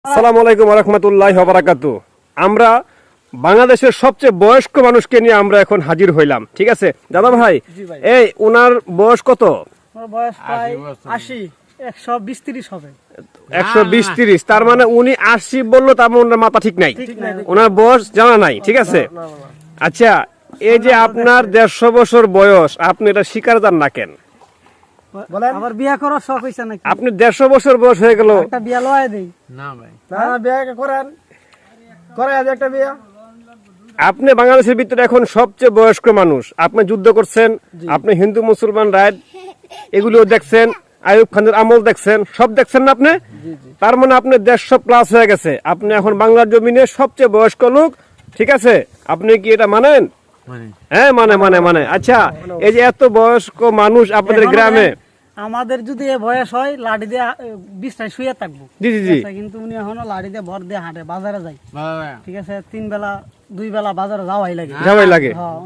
আসসালামু আলাইকুম ওয়া রাহমাতুল্লাহি ওয়া বারাকাতুহু। আমরা বাংলাদেশের সবচেয়ে বয়স্ক মানুষকে নিয়ে আমরা এখন হাজির হইলাম, ঠিক আছে দাদা ভাই? এই উনার বয়স কত? আমার বয়স প্রায় 80, 120-30 হবে। 120-30, তার মানে উনি 80 বললো, তার মানে ওনার মাথা ঠিক নাই, ওনার বয়স জানা নাই, ঠিক আছে? আচ্ছা, এই যে আপনার 150 বছর বয়স, আপনি এটা স্বীকার জান না কেন? আবার বিয়া করার শখ হইছে নাকি? আপনি 150 বছর বয়স হয়ে গেল, একটা বিয়া লয় দেই না ভাই, না বিয়া করেন, করে আজ একটা বিয়া। আপনি বাংলাদেশের ভিতরে এখন সবচেয়ে বয়স্ক মানুষ, আপনি যুদ্ধ করছেন, আপনি হিন্দু মুসলমান রাইট এগুলিও দেখছেন, আইয়ুব খানের আমল দেখছেন, সব দেখছেন না আপনি? তার মানে আপনি 150 প্লাস হয়ে গেছে, আপনি এখন বাংলার জমিনে সবচেয়ে বয়স্ক লোক, ঠিক আছে? আপনি কি এটা মানেন? হ্যাঁ মানে আচ্ছা, এই যে এত বয়স্ক মানুষ আপনাদের গ্রামে, আমাদের যদি এ বয়স হয় লাঠি দিয়ে বিছনায় শুয়ে থাকবো, জি কিন্তু উনি এখনো লাঠি দিয়ে ভর দিয়ে হাঁটে, বাজারে যায়, ঠিক আছে? 3 বেলা 2 বেলা বাজারে যাওয়াই লাগে। হ্যাঁ,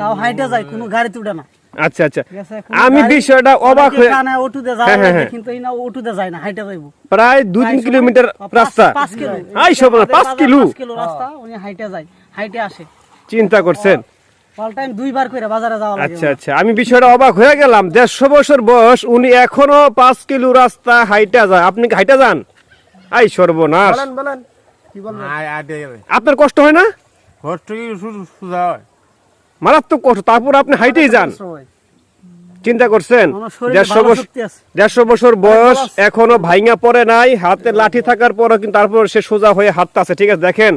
তাও হাইটে যায়, কোনো গাড়িতে উঠে না। আচ্ছা, ঠিক আছে? আমি বিষয়টা অবাক হয়ে, অটোতে যাওয়া লাগে, কিন্তু এই না অটোতে যায় না, হাইটে যাইবো। প্রায় 2-3 কিলোমিটার রাস্তা, 5 কিলো, আই সব 5 কিলো রাস্তা, উনি হাইটে যায়, হাইটে আসে। চিন্তা করছেন? অল টাইম 2 বার করে বাজারে যাওয়া লাগে। আচ্ছা, আমি বিষয়টা অবাক হয়ে গেলাম, 150 বছর বয়স, উনি এখনো 5 কিলো রাস্তা হাইটা যায়, আপনি কি হাইটা যান? আই সর্বনাশ, বলেন কি বলবেন? আপনার কষ্ট হয় না? কষ্ট কি সুজা হয়? মারাত্মক কষ্ট, তারপর আপনি হাইটেই যান। চিন্তা করছেন? আমার শরীরে ভালো শক্তি আছে। 150 বছর বয়স, এখনো ভাইঙা পড়ে নাই, হাতে লাঠি থাকার পরও কিন্তু তারপর সে সোজা হয়ে হাঁটতে আছে, ঠিক আছে? দেখেন,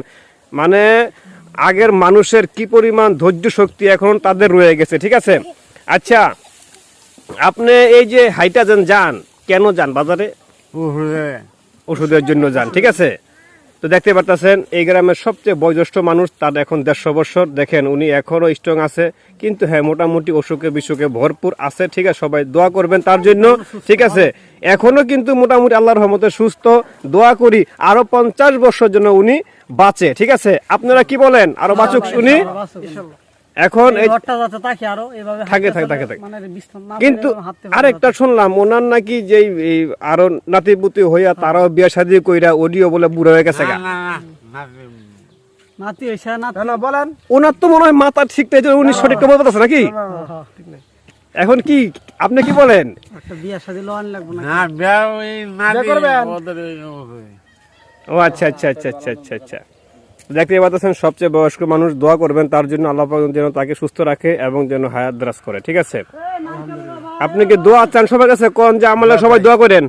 মানে আগের মানুষের কি পরিমাণ ধৈর্য শক্তি এখন তাদের রয়ে গেছে, ঠিক আছে? আচ্ছা, আপনি এই যে হাইটা যান, কেন যান বাজারে? ওষুধের জন্য যান, ঠিক আছে? তো দেখতে পারতেছেন, এই গ্রামের সবচেয়ে বয়োজ্যেষ্ঠ মানুষ, তার এখন 150 বছর, দেখেন উনি এখনো স্ট্রং আছে, কিন্তু হ্যাঁ মোটামুটি অসুখে বিসুখে ভরপুর আছে, ঠিক আছে? সবাই দোয়া করবেন তার জন্য, ঠিক আছে? এখনো কিন্তু মোটামুটি আল্লাহর রহমতে সুস্থ, দোয়া করি আরো 50 বছর জন্য উনি বাঁচে, ঠিক আছে? আপনারা কি বলেন, আরো বাঁচুক উনি? এখন এই থাকে, কিন্তু আরেকটা শুনলাম ওনার নাকি যে আরো নাতিপুতি হইয়া তারাও বিয়া শাদী কইরা ওডিও বলে বুড়ো হয়ে গেছে গা। নাতি হইছে না বলেন, ওনার তো মনে হয় মাথা ঠিক নাই, উনি সঠিকটা বলতে পারছে নাকি? এখন কি আপনি কি বলেন? একটা বিয়া শাদী লওয়ান লাগবে না? না বিয়া ওই না করবেন। ও আচ্ছা, দেখতে পাচ্ছেন সবচেয়ে বয়স্ক মানুষ, দোয়া করবেন তার জন্য, আল্লাহ পাক যেন তাকে সুস্থ রাখে এবং যেন হায়াত দারাজ করে, ঠিক আছে? আপনি কি দোয়া চান সবার কাছে? কোন যে আমলে সবাই দোয়া করেন,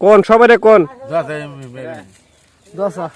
কোন সবাই কোন দোয়া চাই।